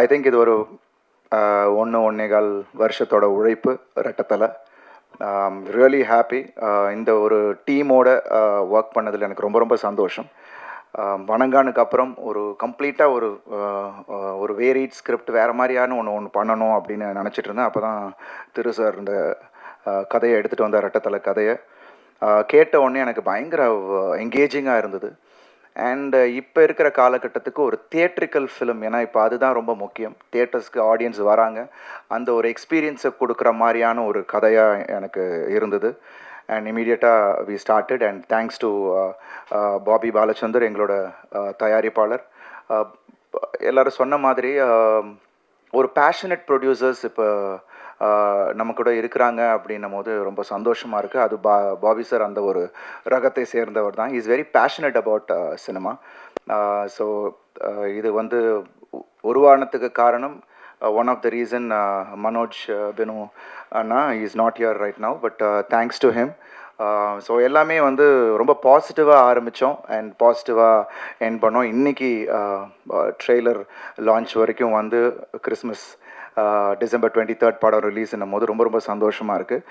I think இது ஒரு 1.25 வருஷத்தோட உழைப்பு ரெட்டத்தலை. Really happy. இந்த ஒரு டீமோட ஒர்க் பண்ணதில் எனக்கு ரொம்ப ரொம்ப சந்தோஷம். வணங்கானுக்கு அப்புறம் ஒரு கம்ப்ளீட்டாக ஒரு வேரியட் ஸ்கிரிப்ட் வேறு மாதிரியான ஒன்று பண்ணணும் அப்படின்னு நினச்சிட்டு இருந்தேன். அப்போ தான் திரு சார் இந்த கதையை எடுத்துகிட்டு வந்தார், ரெட்டத்தலை கதையை. கேட்ட உடனே எனக்கு பயங்கர என்கேஜிங்காக இருந்தது. அண்ட் இப்போ இருக்கிற காலகட்டத்துக்கு ஒரு தியேட்ரிக்கல் ஃபிலிம், ஏன்னா இப்போ அதுதான் ரொம்ப முக்கியம். தியேட்டர்ஸ்க்கு ஆடியன்ஸ் வராங்க, அந்த ஒரு எக்ஸ்பீரியன்ஸை கொடுக்குற மாதிரியான ஒரு கதையாக எனக்கு இருந்தது. அண்ட் இமீடியட்டாக we started. And thanks to Bobby Balachandar, எங்களோட தயாரிப்பாளர். எல்லோரும் சொன்ன மாதிரி ஒரு பேஷனட் ப்ரொடியூசர்ஸ் இப்போ நம்ம கூட இருக்கிறாங்க அப்படின்னும் போது ரொம்ப சந்தோஷமாக இருக்குது. அது பாபி சார் அந்த ஒரு ரகத்தை சேர்ந்தவர் தான். Is very passionate about cinema. So இது வந்து உருவானத்துக்கு காரணம் one of the reason Manoj Binu அண்ணா is not here right now, but thanks to him. So எல்லாமே வந்து ரொம்ப பாசிட்டிவாக ஆரம்பித்தோம் அண்ட் பாசிட்டிவாக எண்ட் பண்ணோம். இன்றைக்கி ட்ரெய்லர் லான்ச் வரைக்கும் வந்து கிறிஸ்மஸ் டிசம்பர் 23 படம் ரிலீஸ்ன்னும் போது ரொம்ப ரொம்ப சந்தோஷமாக இருக்குது.